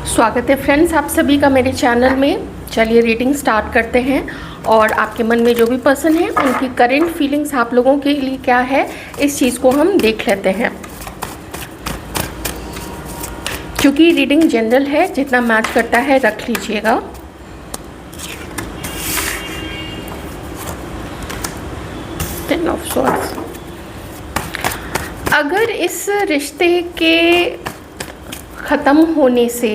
स्वागत है फ्रेंड्स आप सभी का मेरे चैनल में। चलिए रीडिंग स्टार्ट करते हैं और आपके मन में जो भी पर्सन है उनकी करेंट फीलिंग्स आप लोगों के लिए क्या है इस चीज़ को हम देख लेते हैं। क्योंकि रीडिंग जनरल है, जितना मैच करता है रख लीजिएगा। Ten of swords. अगर इस रिश्ते के ख़त्म होने से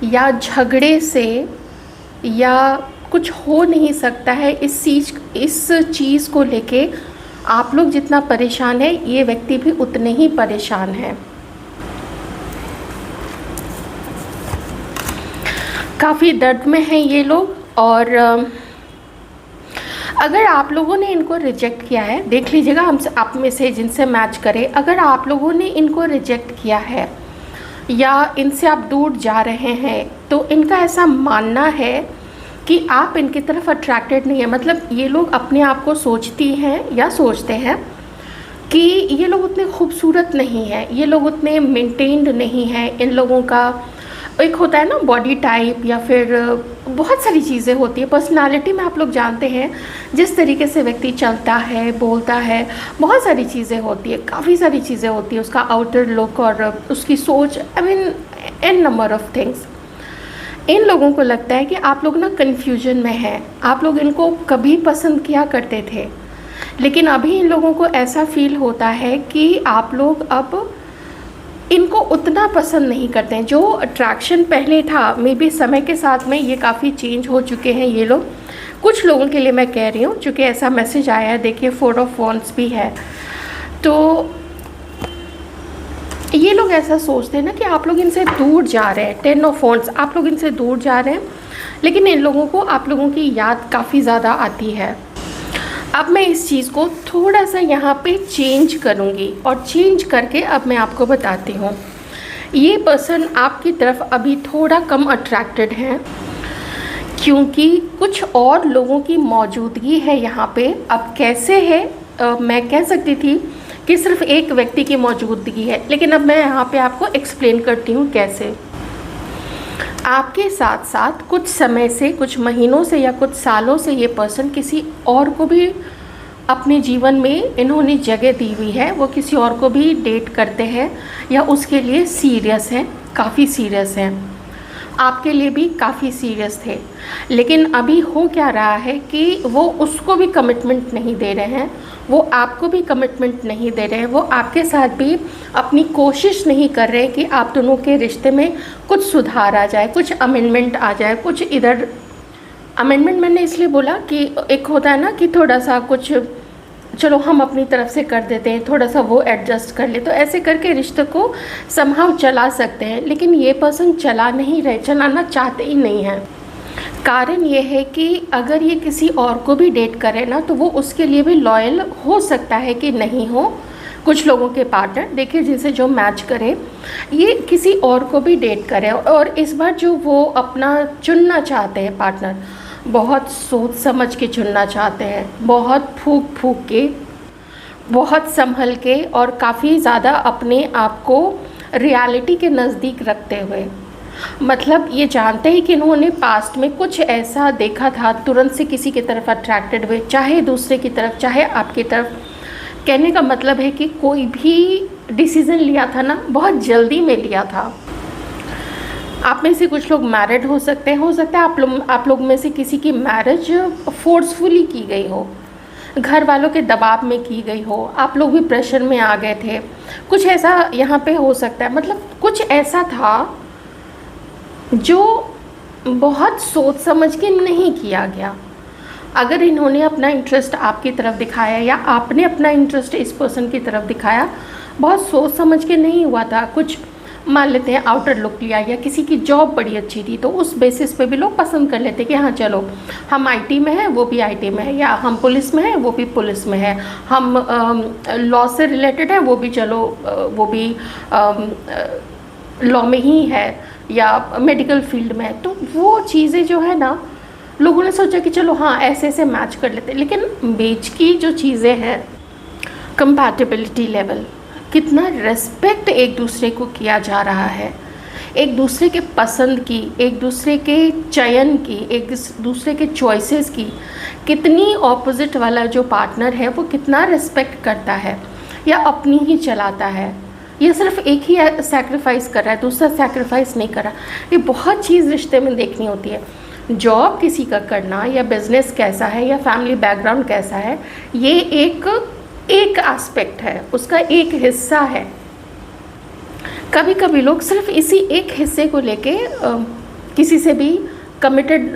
या झगड़े से या कुछ हो नहीं सकता है, इस चीज़ को लेके आप लोग जितना परेशान है ये व्यक्ति भी उतने ही परेशान है। काफ़ी दर्द में हैं ये लोग। और अगर आप लोगों ने इनको रिजेक्ट किया है, देख लीजिएगा हम आप में से जिनसे मैच करें, अगर आप लोगों ने इनको रिजेक्ट किया है या इनसे आप दूर जा रहे हैं तो इनका ऐसा मानना है कि आप इनकी तरफ अट्रैक्टेड नहीं है। मतलब ये लोग अपने आप को सोचती हैं या सोचते हैं कि ये लोग उतने खूबसूरत नहीं हैं, ये लोग उतने मेंटेन्ड नहीं हैं। इन लोगों का एक होता है ना बॉडी टाइप, या फिर बहुत सारी चीज़ें होती है पर्सनालिटी में। आप लोग जानते हैं जिस तरीके से व्यक्ति चलता है, बोलता है, बहुत सारी चीज़ें होती है, काफ़ी सारी चीज़ें होती है, उसका आउटर लुक और उसकी सोच, I mean an number of things. इन लोगों को लगता है कि आप लोग ना कन्फ्यूजन में हैं। आप लोग इनको कभी पसंद किया करते थे, लेकिन अभी इन लोगों को ऐसा फील होता है कि आप लोग अब इनको उतना पसंद नहीं करते हैं। जो अट्रैक्शन पहले था, मे बी समय के साथ में ये काफ़ी चेंज हो चुके हैं ये लोग। कुछ लोगों के लिए मैं कह रही हूँ, चूँकि ऐसा मैसेज आया है। देखिए 4 ऑफ वॉन्ड्स भी है, तो ये लोग ऐसा सोचते हैं ना कि आप लोग इनसे दूर जा रहे हैं। 10 ऑफ वॉन्ड्स, आप लोग इनसे दूर जा रहे हैं, लेकिन इन लोगों को आप लोगों की याद काफ़ी ज़्यादा आती है। अब मैं इस चीज़ को थोड़ा सा यहाँ पे चेंज करूँगी और चेंज करके अब मैं आपको बताती हूँ। ये पर्सन आपकी तरफ अभी थोड़ा कम अट्रैक्टेड है, क्योंकि कुछ और लोगों की मौजूदगी है यहाँ पे। अब कैसे है, मैं कह सकती थी कि सिर्फ एक व्यक्ति की मौजूदगी है, लेकिन अब मैं यहाँ पे आपको एक्सप्लेन करती हूँ कैसे। आपके साथ साथ कुछ समय से, कुछ महीनों से या कुछ सालों से ये पर्सन किसी और को भी अपने जीवन में इन्होंने जगह दी हुई है। वो किसी और को भी डेट करते हैं या उसके लिए सीरियस हैं, काफ़ी सीरियस हैं। आपके लिए भी काफ़ी सीरियस थे, लेकिन अभी हो क्या रहा है कि वो उसको भी कमिटमेंट नहीं दे रहे हैं, वो आपको भी कमिटमेंट नहीं दे रहे हैं, वो आपके साथ भी अपनी कोशिश नहीं कर रहे कि आप दोनों के रिश्ते में कुछ सुधार आ जाए, कुछ अमेंडमेंट आ जाए। कुछ इधर अमेंडमेंट मैंने इसलिए बोला कि एक होता है ना कि थोड़ा सा कुछ चलो हम अपनी तरफ से कर देते हैं, थोड़ा सा वो एडजस्ट कर ले, तो ऐसे करके रिश्ते को समहाउ चला सकते हैं। लेकिन ये पर्सन चला नहीं रहे, चलाना चाहते ही नहीं हैं। कारण ये है कि अगर ये किसी और को भी डेट करे ना, तो वो उसके लिए भी लॉयल हो सकता है कि नहीं हो। कुछ लोगों के पार्टनर देखिए जिनसे जो मैच करे, ये किसी और को भी डेट करे, और इस बार जो वो अपना चुनना चाहते हैं पार्टनर, बहुत सोच समझ के चुनना चाहते हैं, बहुत फूक फूक के, बहुत संभल के, और काफ़ी ज़्यादा अपने आप को रियलिटी के नज़दीक रखते हुए। मतलब ये जानते हैं कि इन्होंने पास्ट में कुछ ऐसा देखा था, तुरंत से किसी की तरफ अट्रैक्टेड हुए, चाहे दूसरे की तरफ चाहे आपकी तरफ। कहने का मतलब है कि कोई भी डिसीज़न लिया था ना, बहुत जल्दी में लिया था। आप में से कुछ लोग मैरिड हो सकते हैं आप लोग में से किसी की मैरिज फोर्सफुली की गई हो, घर वालों के दबाव में की गई हो, आप लोग भी प्रेशर में आ गए थे, कुछ ऐसा यहाँ पे हो सकता है। मतलब कुछ ऐसा था जो बहुत सोच समझ के नहीं किया गया। अगर इन्होंने अपना इंटरेस्ट आपकी तरफ दिखाया या आपने अपना इंटरेस्ट इस पर्सन की तरफ दिखाया, बहुत सोच समझ के नहीं हुआ था। कुछ मान लेते हैं आउटर लुक लिया, या किसी की जॉब बड़ी अच्छी थी तो उस बेसिस पे भी लोग पसंद कर लेते कि हाँ चलो हम आईटी में हैं वो भी आईटी में है, या हम पुलिस में हैं वो भी पुलिस में है, हम लॉ से रिलेटेड है वो भी चलो वो भी लॉ में ही है, या मेडिकल फील्ड में। तो वो चीज़ें जो है ना, लोगों ने सोचा कि चलो हाँ ऐसे ऐसे मैच कर लेते, लेकिन बीच की जो चीज़ें हैं, कंपैटिबिलिटी लेवल, कितना रेस्पेक्ट एक दूसरे को किया जा रहा है, एक दूसरे के पसंद की, एक दूसरे के चयन की, एक दूसरे के चॉइसेस की कितनी ऑपोजिट वाला जो पार्टनर है वो कितना रिस्पेक्ट करता है या अपनी ही चलाता है, ये सिर्फ एक ही सैक्रिफाइस कर रहा है, दूसरा सैक्रिफाइस नहीं कर रहा। ये बहुत चीज़ रिश्ते में देखनी होती है। जॉब किसी का करना या बिजनेस कैसा है या फैमिली बैकग्राउंड कैसा है, ये एक एस्पेक्ट है, उसका एक हिस्सा है। कभी कभी लोग सिर्फ इसी एक हिस्से को लेके किसी से भी कमिटेड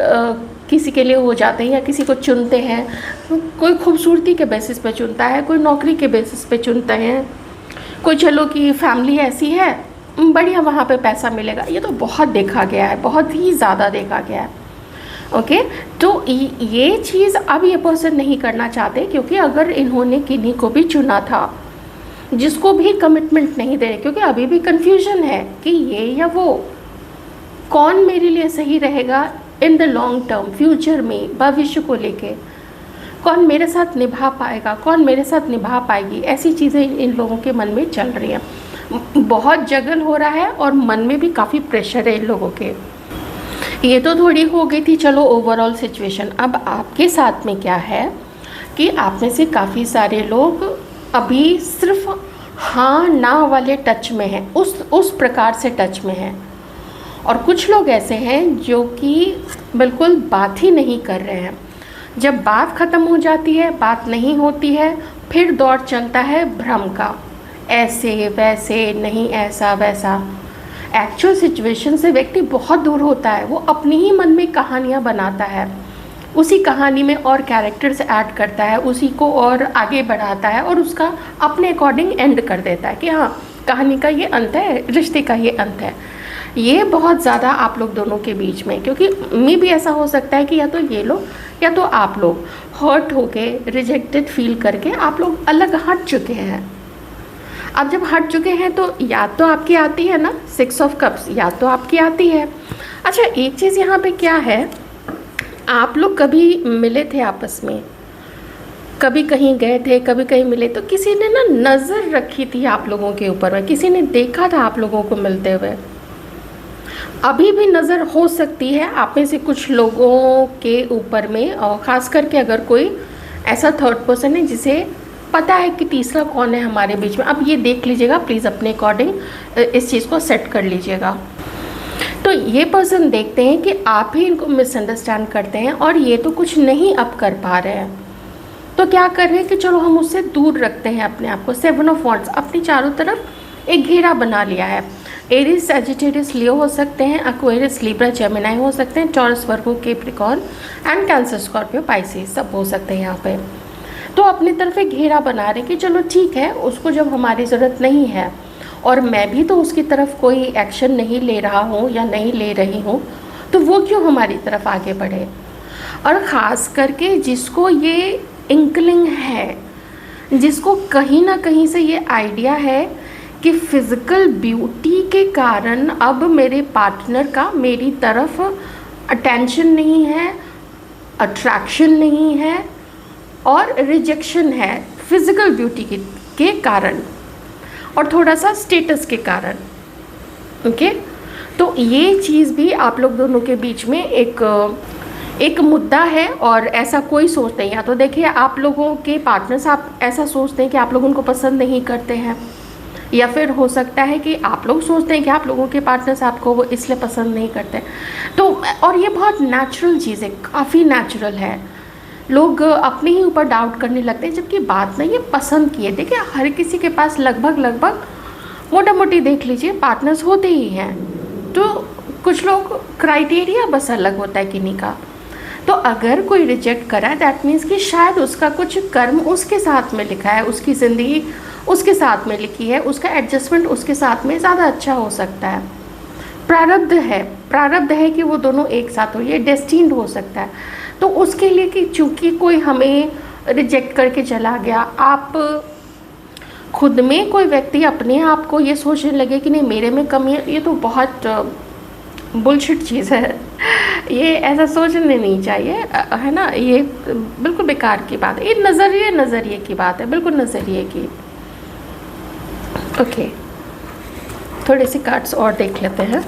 किसी के लिए हो जाते हैं या किसी को चुनते हैं। कोई खूबसूरती के बेसिस पे चुनता है, कोई नौकरी के बेसिस पे चुनते हैं, कोई चलो कि फैमिली ऐसी है बढ़िया वहाँ पे पैसा मिलेगा। ये तो बहुत देखा गया है, बहुत ही ज़्यादा देखा गया है। ओके, तो ये चीज़ अब ये पर्सन नहीं करना चाहते, क्योंकि अगर इन्होंने किन्हीं को भी चुना था जिसको भी कमिटमेंट नहीं दे रहे, क्योंकि अभी भी कन्फ्यूजन है कि ये या वो, कौन मेरे लिए सही रहेगा in the long term, future में, भविष्य को लेके कौन मेरे साथ निभा पाएगा, कौन मेरे साथ निभा पाएगी, ऐसी चीज़ें इन लोगों के मन में चल रही हैं। बहुत जगल हो रहा है और मन में भी काफ़ी प्रेशर है इन लोगों के। ये तो थोड़ी हो गई थी चलो ओवरऑल सिचुएशन। अब आपके साथ में क्या है कि आप में से काफ़ी सारे लोग अभी सिर्फ हाँ ना वाले टच में हैं, उस प्रकार से टच में हैं, और कुछ लोग ऐसे हैं जो कि बिल्कुल बात ही नहीं कर रहे हैं। जब बात ख़त्म हो जाती है, बात नहीं होती है, फिर दौर चलता है भ्रम का, ऐसे वैसे नहीं, ऐसा वैसा। एक्चुअल सिचुएशन से व्यक्ति बहुत दूर होता है, वो अपनी ही मन में कहानियाँ बनाता है, उसी कहानी में और कैरेक्टर्स ऐड करता है, उसी को और आगे बढ़ाता है और उसका अपने अकॉर्डिंग एंड कर देता है कि हाँ कहानी का ये अंत है, रिश्ते का ये अंत है। ये बहुत ज़्यादा आप लोग दोनों के बीच में, क्योंकि मे भी ऐसा हो सकता है कि या तो ये लोग या तो आप लोग हर्ट होके, रिजेक्टेड फील करके आप लोग अलग हट चुके हैं। अब जब हट चुके हैं तो याद तो आपकी आती है ना, 6 ऑफ कप्स याद तो आपकी आती है। अच्छा, एक चीज़ यहाँ पे क्या है, आप लोग कभी मिले थे आपस में, कभी कहीं गए थे, कभी कहीं मिले, तो किसी ने ना नज़र रखी थी आप लोगों के ऊपर में, किसी ने देखा था आप लोगों को मिलते हुए। अभी भी नज़र हो सकती है आप में से कुछ लोगों के ऊपर में, और ख़ास करके अगर कोई ऐसा थर्ड पर्सन है जिसे पता है कि तीसरा कौन है हमारे बीच में। अब ये देख लीजिएगा प्लीज़, अपने अकॉर्डिंग इस चीज़ को सेट कर लीजिएगा। तो ये पर्सन देखते हैं कि आप ही इनको मिसअंडरस्टैंड करते हैं और ये तो कुछ नहीं अब कर पा रहे हैं, तो क्या कर रहे हैं कि चलो हम उससे दूर रखते हैं अपने आप को। 7 ऑफ वॉन्ड्स, अपनी चारों तरफ एक घेरा बना लिया है। एरीज, सजिटेरियस, लियो हो सकते हैं, एक्वेरियस, लिब्रा, जेमिनी हो सकते हैं, taurus, Virgo, Capricorn and cancer, Scorpio, Pisces सब हो सकते हैं यहाँ पे। तो अपनी तरफ एक घेरा बना रहे कि चलो ठीक है, उसको जब हमारी ज़रूरत नहीं है और मैं भी तो उसकी तरफ कोई एक्शन नहीं ले रहा हूँ या नहीं ले रही हूँ, तो वो क्यों हमारी तरफ आगे बढ़े। और ख़ास करके जिसको ये इंकलिंग है, जिसको कहीं ना कहीं से ये आइडिया है कि फिज़िकल ब्यूटी के कारण अब मेरे पार्टनर का मेरी तरफ अटेंशन नहीं है, अट्रैक्शन नहीं है और रिजेक्शन है फिज़िकल ब्यूटी के कारण और थोड़ा सा स्टेटस के कारण। ओके, तो ये चीज़ भी आप लोग दोनों के बीच में एक मुद्दा है। और ऐसा कोई सोचते हैं, या तो देखिए आप लोगों के पार्टनर्स आप ऐसा सोचते हैं कि आप लोग उनको पसंद नहीं करते हैं, या फिर हो सकता है कि आप लोग सोचते हैं कि आप लोगों के पार्टनर्स आपको वो इसलिए पसंद नहीं करते। तो और ये बहुत नेचुरल चीज़ है, काफ़ी नेचुरल है। लोग अपने ही ऊपर डाउट करने लगते हैं, जबकि बात ना ये पसंद की है। देखिए हर किसी के पास लगभग मोटा मोटी देख लीजिए पार्टनर्स होते ही हैं, तो कुछ लोग क्राइटेरिया बस अलग होता है किन्हीं का। तो अगर कोई रिजेक्ट करा है दैट मीन्स कि शायद उसका कुछ कर्म उसके साथ में लिखा है, उसकी ज़िंदगी उसके साथ में लिखी है, उसका एडजस्टमेंट उसके साथ में ज़्यादा अच्छा हो सकता है। प्रारब्ध है कि वो दोनों एक साथ हो, ये डेस्टिन्ड हो सकता है। तो उसके लिए कि चूँकि कोई हमें रिजेक्ट करके चला गया, आप खुद में कोई व्यक्ति अपने आप को ये सोचने लगे कि नहीं मेरे में कमी है, ये तो बहुत बुलशिट चीज़ है। ये ऐसा सोचने नहीं चाहिए, है ना। ये बिल्कुल बेकार की बात है, ये नज़रिए की बात है, बिल्कुल नज़रिए की। ओके, थोड़े से कार्ड्स और देख लेते हैं।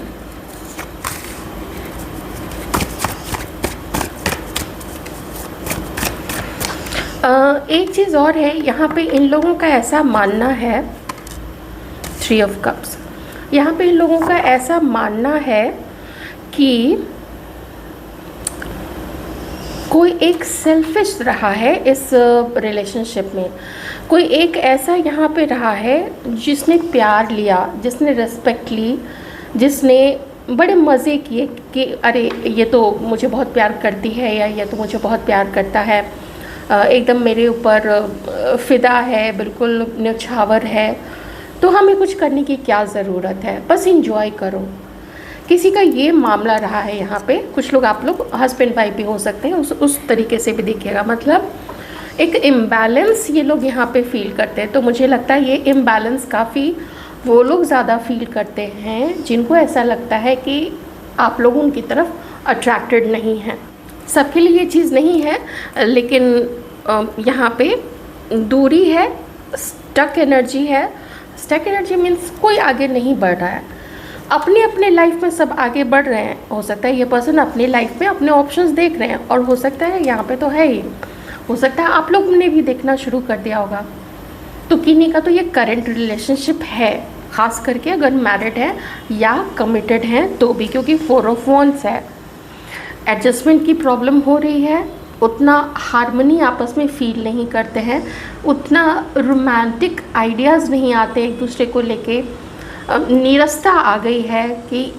एक चीज़ और है यहाँ पे, इन लोगों का ऐसा मानना है, 3 ऑफ कप्स, यहाँ पे इन लोगों का ऐसा मानना है कि कोई एक सेल्फिश रहा है इस रिलेशनशिप में, कोई एक ऐसा यहाँ पे रहा है जिसने प्यार लिया, जिसने रिस्पेक्ट ली, जिसने बड़े मज़े किए कि अरे ये तो मुझे बहुत प्यार करती है, या ये तो मुझे बहुत प्यार करता है, एकदम मेरे ऊपर फ़िदा है, बिल्कुल न्यौछावर है, तो हमें कुछ करने की क्या ज़रूरत है, बस इंजॉय करो। किसी का ये मामला रहा है यहाँ पे। कुछ लोग, आप लोग हस्बैंड वाइफ भी हो सकते हैं, उस तरीके से भी देखिएगा। मतलब एक इम्बैलेंस ये लोग यहाँ पे फील करते हैं। तो मुझे लगता है ये इम्बैलेंस काफ़ी वो लोग ज़्यादा फील करते हैं जिनको ऐसा लगता है कि आप लोग उनकी तरफ अट्रैक्टेड नहीं हैं। सबके लिए ये चीज़ नहीं है, लेकिन यहाँ पे दूरी है, स्टक एनर्जी है। स्टक एनर्जी मीन्स कोई आगे नहीं बढ़ रहा है, अपने अपने लाइफ में सब आगे बढ़ रहे हैं। हो सकता है ये पर्सन अपने लाइफ में अपने ऑप्शंस देख रहे हैं, और हो सकता है यहाँ पे तो है ही, हो सकता है आप लोगों ने भी देखना शुरू कर दिया होगा। तो किन्हीं का तो ये करंट रिलेशनशिप है, ख़ास करके अगर मैरिड है या कमिटेड हैं तो भी, क्योंकि 4 ऑफ वॉन्ड्स है। एडजस्टमेंट की प्रॉब्लम हो रही है, उतना हार्मनी आपस में फील नहीं करते हैं, उतना रोमांटिक आइडियाज़ नहीं आते एक दूसरे को लेके, नीरसता आ गई है कि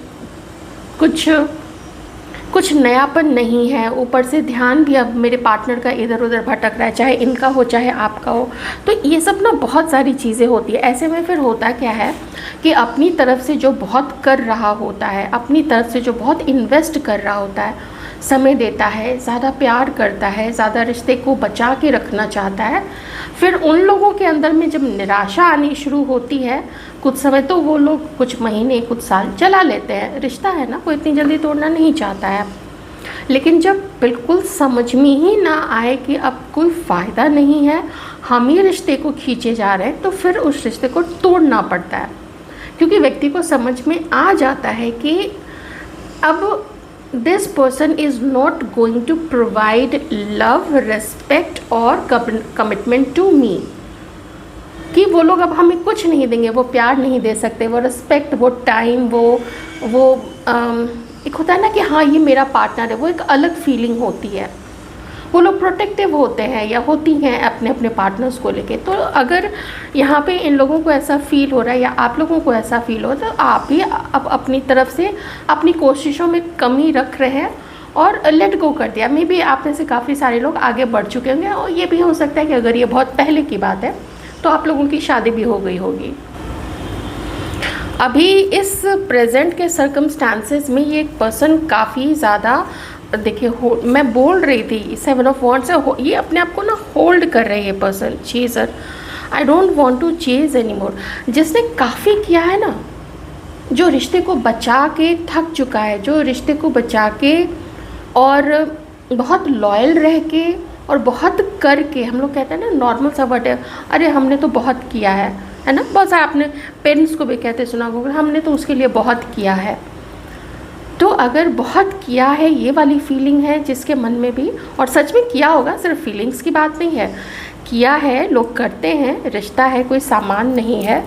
कुछ नयापन नहीं है। ऊपर से ध्यान भी अब मेरे पार्टनर का इधर उधर भटक रहा है, चाहे इनका हो चाहे आपका हो। तो ये सब ना बहुत सारी चीज़ें होती है। ऐसे में फिर होता क्या है कि अपनी तरफ से जो बहुत कर रहा होता है, अपनी तरफ से जो बहुत इन्वेस्ट कर रहा होता है, समय देता है, ज़्यादा प्यार करता है, ज़्यादा रिश्ते को बचा के रखना चाहता है, फिर उन लोगों के अंदर में जब निराशा आनी शुरू होती है, कुछ समय तो वो लोग कुछ महीने कुछ साल चला लेते हैं। रिश्ता है ना, कोई इतनी जल्दी तोड़ना नहीं चाहता है। लेकिन जब बिल्कुल समझ में ही ना आए कि अब कोई फ़ायदा नहीं है, हम ही रिश्ते को खींचे जा रहे हैं, तो फिर उस रिश्ते को तोड़ना पड़ता है। क्योंकि व्यक्ति को समझ में आ जाता है कि अब this person is not going to provide love, respect और commitment to me, कि वो लोग अब हमें कुछ नहीं देंगे, वो प्यार नहीं दे सकते, वो रिस्पेक्ट, वो टाइम, वो एक होता है ना कि हाँ ये मेरा पार्टनर है, वो एक अलग फीलिंग होती है। वो लोग प्रोटेक्टिव होते हैं या होती हैं अपने अपने पार्टनर्स को लेके। तो अगर यहाँ पे इन लोगों को ऐसा फील हो रहा है या आप लोगों को ऐसा फील हो, तो आप भी अब अपनी तरफ से अपनी कोशिशों में कमी रख रहे हैं और लेट गो कर दिया। मे बी आप में से काफ़ी सारे लोग आगे बढ़ चुके होंगे, और ये भी हो सकता है कि अगर ये बहुत पहले की बात है तो आप लोगों की शादी भी हो गई होगी। अभी इस प्रेजेंट के सर्कमस्टांसेस में ये एक पर्सन काफ़ी ज़्यादा, देखिए मैं बोल रही थी 7 ऑफ वॉन्ड्स है, ये अपने आप को ना होल्ड कर रहे हैं person, chaser. I don't want to chase any more. जिसने काफ़ी किया है ना, जो रिश्ते को बचा के थक चुका है, जो रिश्ते को बचा के और बहुत लॉयल रह के और बहुत करके, हम लोग कहते हैं ना नॉर्मल सा वर्ड है, अरे हमने तो बहुत किया है ना। बहुत सारा आपने पेरेंट्स को भी कहते सुना होगा, हमने तो उसके लिए बहुत किया है। तो अगर बहुत किया है, ये वाली फीलिंग है जिसके मन में भी, और सच में किया होगा, सिर्फ फीलिंग्स की बात नहीं है, किया है, लोग करते हैं, रिश्ता है, कोई सामान नहीं है,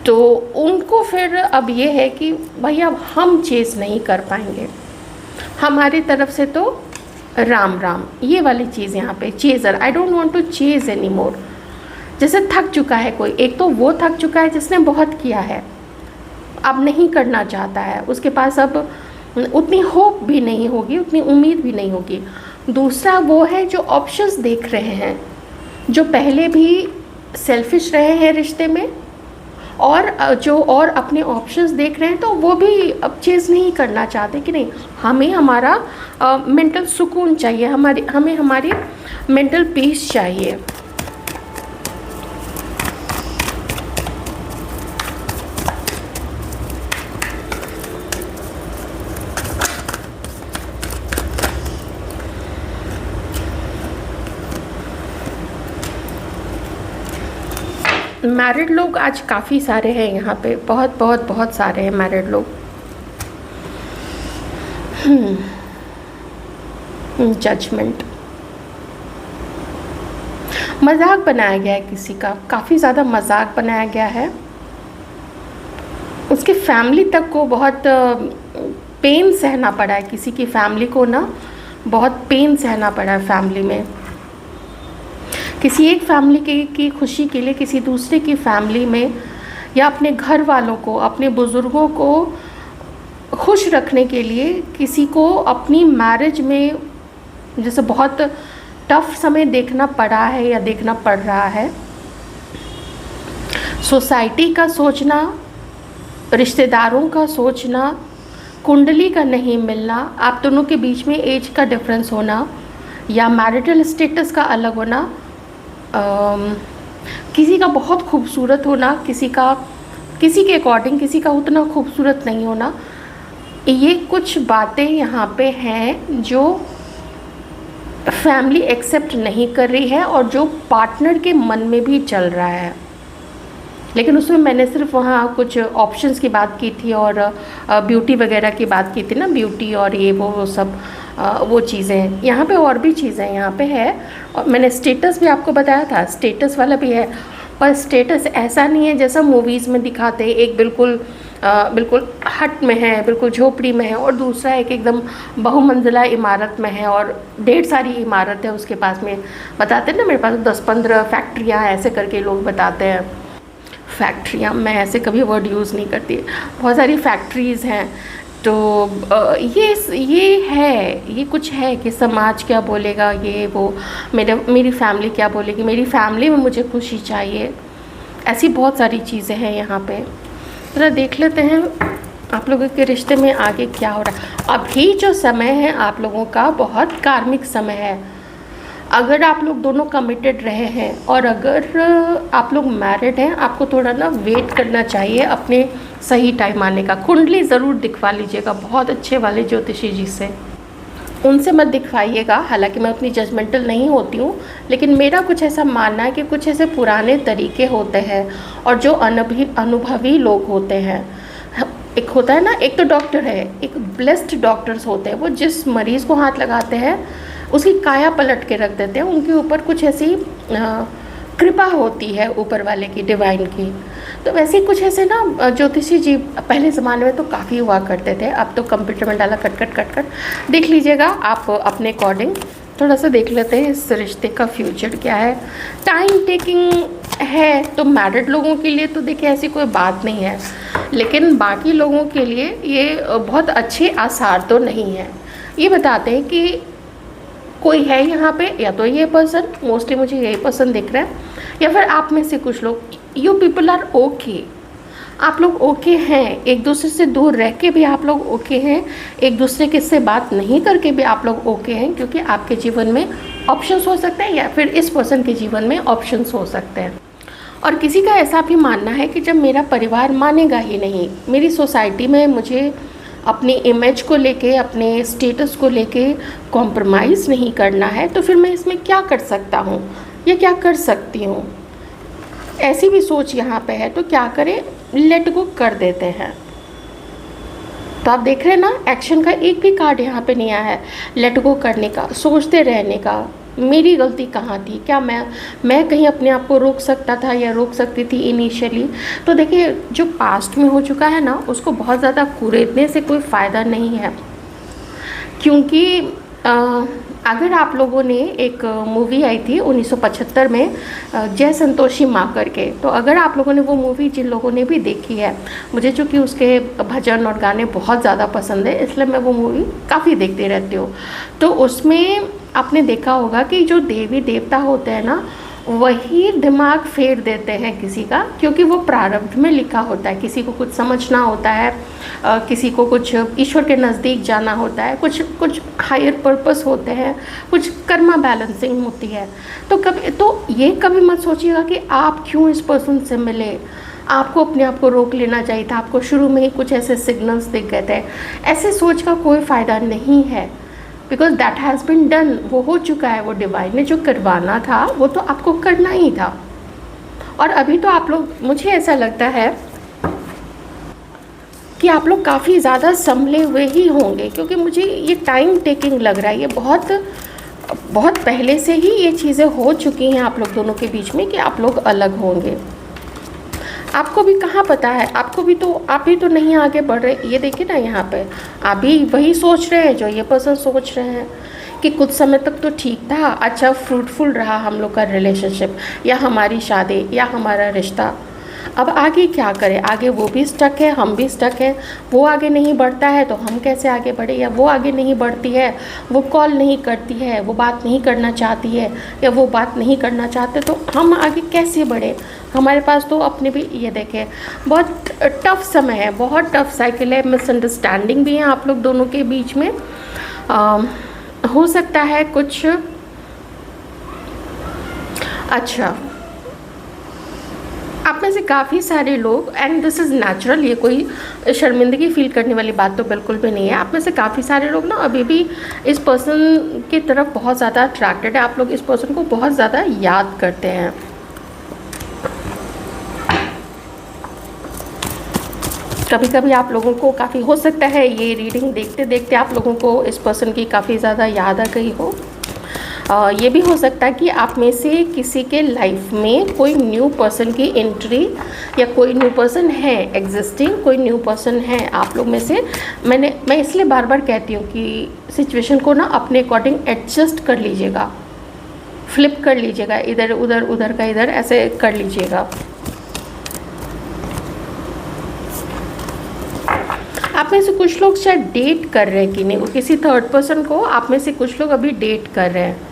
तो उनको फिर अब ये है कि भाई अब हम चेज़ नहीं कर पाएंगे, हमारी तरफ से तो राम राम, ये वाली चीज़ यहाँ पे chaser. I don't want to chase any more. जैसे थक चुका है कोई, एक तो वो थक चुका है जिसने बहुत किया है, अब नहीं करना चाहता है, उसके पास अब उतनी होप भी नहीं होगी, उतनी उम्मीद भी नहीं होगी। दूसरा वो है जो ऑप्शंस देख रहे हैं, जो पहले भी सेल्फिश रहे हैं रिश्ते में, और जो और अपने ऑप्शंस देख रहे हैं, तो वो भी अब चेज़ नहीं करना चाहते कि नहीं, हमें हमारा मेंटल सुकून चाहिए, हमें हमारी मेंटल पीस चाहिए। मैरिड लोग आज काफ़ी सारे हैं यहाँ पे, बहुत बहुत बहुत सारे हैं मैरिड लोग। जजमेंट। मजाक बनाया गया है किसी का, काफ़ी ज़्यादा मजाक बनाया गया है। उसकी फैमिली तक को बहुत पेन सहना पड़ा है, किसी की फैमिली को ना बहुत पेन सहना पड़ा है फैमिली में। किसी एक फैमिली की खुशी के लिए किसी दूसरे की फैमिली में, या अपने घर वालों को, अपने बुज़ुर्गों को खुश रखने के लिए किसी को अपनी मैरिज में जैसे बहुत टफ समय देखना पड़ा है या देखना पड़ रहा है। सोसाइटी का सोचना, रिश्तेदारों का सोचना, कुंडली का नहीं मिलना, आप दोनों के बीच में एज का डिफरेंस होना या मैरिटल स्टेटस का अलग होना, किसी का बहुत खूबसूरत होना, किसी के अकॉर्डिंग किसी का उतना खूबसूरत नहीं होना, ये कुछ बातें यहाँ पे हैं जो फैमिली एक्सेप्ट नहीं कर रही है और जो पार्टनर के मन में भी चल रहा है। लेकिन उसमें मैंने सिर्फ वहाँ कुछ ऑप्शंस की बात की थी और ब्यूटी वगैरह की बात की थी ना, ब्यूटी और ये वो सब वो चीज़ें। यहाँ पे और भी चीज़ें यहाँ पे है, और मैंने स्टेटस भी आपको बताया था, स्टेटस वाला भी है। पर स्टेटस ऐसा नहीं है जैसा मूवीज़ में दिखाते हैं, एक बिल्कुल हट में है, बिल्कुल झोपड़ी में है, और दूसरा एक एकदम बहुमंजिला इमारत में है और ढेर सारी इमारत है उसके पास में। बताते हैं ना, मेरे पास 10-15 फैक्ट्रियाँ ऐसे करके लोग बताते हैं। फैक्ट्रियाँ, मैं ऐसे कभी वर्ड यूज़ नहीं करती, बहुत सारी फैक्ट्रीज़ हैं। तो ये है, ये कुछ है कि समाज क्या बोलेगा, ये वो, मेरी फैमिली क्या बोलेगी, मेरी फैमिली में मुझे खुशी चाहिए, ऐसी बहुत सारी चीज़ें हैं यहाँ पे। ज़रा देख लेते हैं आप लोगों के रिश्ते में आगे क्या हो रहा है। अभी जो समय है आप लोगों का बहुत कार्मिक समय है। अगर आप लोग दोनों कमिटेड रहे हैं और अगर आप लोग मैरिड हैं, आपको थोड़ा ना वेट करना चाहिए अपने सही टाइम आने का। कुंडली ज़रूर दिखवा लीजिएगा बहुत अच्छे वाले ज्योतिषी जी से, उनसे मत दिखवाइएगा। हालांकि मैं उतनी जजमेंटल नहीं होती हूँ, लेकिन मेरा कुछ ऐसा मानना है कि कुछ ऐसे पुराने तरीके होते हैं और जो अनुभवी लोग होते हैं। एक होता है ना, एक तो डॉक्टर है, एक ब्लेस्ड डॉक्टर्स होते हैं, वो जिस मरीज़ को हाथ लगाते हैं उसकी काया पलट के रख देते हैं। उनके ऊपर कुछ ऐसी कृपा होती है ऊपर वाले की, डिवाइन की। तो वैसे कुछ ऐसे ना ज्योतिषी जी पहले ज़माने में तो काफ़ी हुआ करते थे। अब तो कंप्यूटर में डाला कट देख लीजिएगा आप अपने अकॉर्डिंग। थोड़ा सा देख लेते हैं इस रिश्ते का फ्यूचर क्या है। टाइम टेकिंग है तो मैरिड लोगों के लिए तो देखिए ऐसी कोई बात नहीं है, लेकिन बाकी लोगों के लिए ये बहुत अच्छे आसार तो नहीं है। ये बताते हैं कि कोई है यहाँ पे, या तो ये पर्सन, मोस्टली मुझे यही पर्सन दिख रहा है, या फिर आप में से कुछ लोग, यू पीपल आर ओके। आप लोग ओके हैं, एक दूसरे से दूर रह के भी आप लोग ओके हैं, एक दूसरे के से बात नहीं करके भी आप लोग ओके हैं, क्योंकि आपके जीवन में ऑप्शंस हो सकते हैं या फिर इस पर्सन के जीवन में ऑप्शंस हो सकते हैं। और किसी का ऐसा भी मानना है कि जब मेरा परिवार मानेगा ही नहीं, मेरी सोसाइटी में मुझे अपनी इमेज को लेके, अपने स्टेटस को लेके कॉम्प्रोमाइज़ नहीं करना है, तो फिर मैं इसमें क्या कर सकता हूँ या क्या कर सकती हूँ। ऐसी भी सोच यहाँ पे है, तो क्या करें, लेट गो कर देते हैं। तो आप देख रहे हैं ना, एक्शन का एक भी कार्ड यहाँ पे नहीं आया है। लेट गो करने का, सोचते रहने का, मेरी गलती कहाँ थी, क्या मैं कहीं अपने आप को रोक सकता था या रोक सकती थी इनिशियली। तो देखिए जो पास्ट में हो चुका है ना, उसको बहुत ज़्यादा कुरेदने से कोई फ़ायदा नहीं है। क्योंकि अगर आप लोगों ने, एक मूवी आई थी 1975 में जय संतोषी माँ करके, तो अगर आप लोगों ने वो मूवी, जिन लोगों ने भी देखी है, मुझे चूँकि उसके भजन और गाने बहुत ज़्यादा पसंद है, इसलिए मैं वो मूवी काफ़ी देखती रहती हूँ। तो उसमें आपने देखा होगा कि जो देवी देवता होते हैं ना, वही दिमाग फेर देते हैं किसी का, क्योंकि वो प्रारब्ध में लिखा होता है। किसी को कुछ समझना होता है, किसी को कुछ ईश्वर के नज़दीक जाना होता है, कुछ हायर पर्पस होते हैं, कुछ कर्मा बैलेंसिंग होती है। तो ये कभी मत सोचिएगा कि आप क्यों इस पर्सन से मिले, आपको अपने आप को रोक लेना चाहिए था, आपको शुरू में ही कुछ ऐसे सिग्नल्स दिख गए थे। ऐसे सोच का कोई फ़ायदा नहीं है, because that has been done, वो हो चुका है। वो डिवाइन ने जो करवाना था वो तो आपको करना ही था। और अभी तो आप लोग, मुझे ऐसा लगता है कि आप लोग काफ़ी ज़्यादा संभले हुए ही होंगे, क्योंकि मुझे ये टाइम टेकिंग लग रहा है, ये बहुत बहुत पहले से ही ये चीज़ें हो चुकी हैं आप लोग दोनों के बीच में कि आप लोग अलग होंगे। आपको भी कहाँ पता है, आपको भी तो, आप भी तो नहीं आगे बढ़ रहे। ये देखिए ना यहाँ पे आप भी वही सोच रहे हैं जो ये पर्सन सोच रहे हैं कि कुछ समय तक तो ठीक था, अच्छा फ्रूटफुल रहा हम लोग का रिलेशनशिप या हमारी शादी या हमारा रिश्ता। अब आगे क्या करें, आगे वो भी स्टक है, हम भी स्टक हैं। वो आगे नहीं बढ़ता है तो हम कैसे आगे बढ़े, या वो आगे नहीं बढ़ती है, वो कॉल नहीं करती है, वो बात नहीं करना चाहती है, या वो बात नहीं करना चाहते, तो हम आगे कैसे बढ़े। हमारे पास तो अपने भी, ये देखें बहुत टफ समय है, बहुत टफ साइकिल है, मिसअंडरस्टैंडिंग भी है आप लोग दोनों के बीच में। हो सकता है कुछ, अच्छा आप में से काफ़ी सारे लोग, एंड दिस इज़ नेचुरल, ये कोई शर्मिंदगी फील करने वाली बात तो बिल्कुल भी नहीं है। आप में से काफ़ी सारे लोग ना अभी भी इस पर्सन की तरफ बहुत ज़्यादा अट्रैक्टेड है, आप लोग इस पर्सन को बहुत ज़्यादा याद करते हैं। कभी कभी आप लोगों को काफ़ी, हो सकता है ये रीडिंग देखते देखते आप लोगों को इस पर्सन की काफ़ी ज़्यादा याद आ गई हो। ये भी हो सकता है कि आप में से किसी के लाइफ में कोई न्यू पर्सन की एंट्री, या कोई न्यू पर्सन है एग्जिस्टिंग, कोई न्यू पर्सन है आप लोग में से। मैं इसलिए बार बार कहती हूँ कि सिचुएशन को ना अपने अकॉर्डिंग एडजस्ट कर लीजिएगा, फ्लिप कर लीजिएगा, इधर उधर उधर का इधर, ऐसे कर लीजिएगा। आप में से कुछ लोग शायद डेट कर रहे हैं कि नहीं, वो किसी थर्ड पर्सन को आप में से कुछ लोग अभी डेट कर रहे हैं।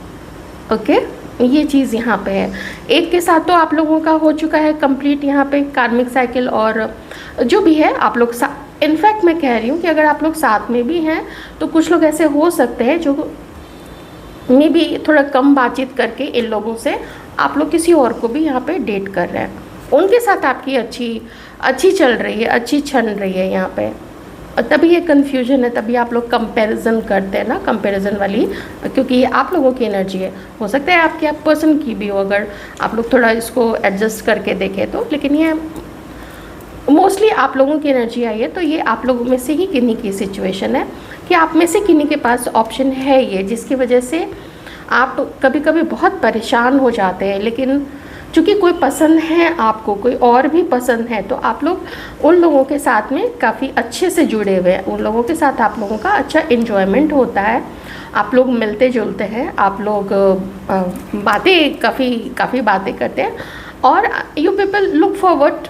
ओके ये चीज़ यहाँ पे है। एक के साथ तो आप लोगों का हो चुका है कंप्लीट यहाँ पे कार्मिक साइकिल, और जो भी है आप लोग इनफैक्ट मैं कह रही हूँ कि अगर आप लोग साथ में भी हैं तो कुछ लोग ऐसे हो सकते हैं जो में भी थोड़ा कम बातचीत करके इन लोगों से आप लोग किसी और को भी यहाँ पे डेट कर रहे हैं। उनके साथ आपकी अच्छी चल रही है, अच्छी छन रही है यहाँ पे। तभी ये कन्फ्यूजन है, तभी आप लोग कंपैरिजन करते हैं ना, कंपैरिजन वाली, क्योंकि ये आप लोगों की एनर्जी है। हो सकता है आपके आप पर्सन की भी हो, अगर आप लोग थोड़ा इसको एडजस्ट करके देखें तो। लेकिन ये मोस्टली आप लोगों की एनर्जी आई है, तो ये आप लोगों में से ही किन्हीं की सिचुएशन है कि आप में से किन्हीं के पास ऑप्शन है ये, जिसकी वजह से आप कभी कभी बहुत परेशान हो जाते हैं। लेकिन चूँकि कोई पसंद है आपको, कोई और भी पसंद है, तो आप लोग उन लोगों के साथ में काफ़ी अच्छे से जुड़े हुए हैं। उन लोगों के साथ आप लोगों का अच्छा इन्जॉयमेंट होता है, आप लोग मिलते जुलते हैं, आप लोग बातें काफ़ी बातें करते हैं, और यू पीपल लुक फॉरवर्ड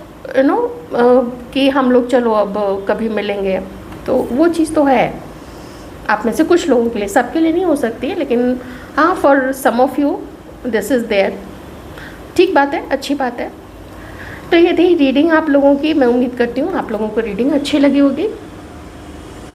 कि हम लोग चलो अब कभी मिलेंगे। तो वो चीज़ तो है आप में से कुछ लोगों के लिए, सबके लिए नहीं हो सकती है, लेकिन हाँ for some of you this is there. ठीक बात है, अच्छी बात है। तो ये थी रीडिंग आप लोगों की। मैं उम्मीद करती हूँ आप लोगों को रीडिंग अच्छी लगी होगी।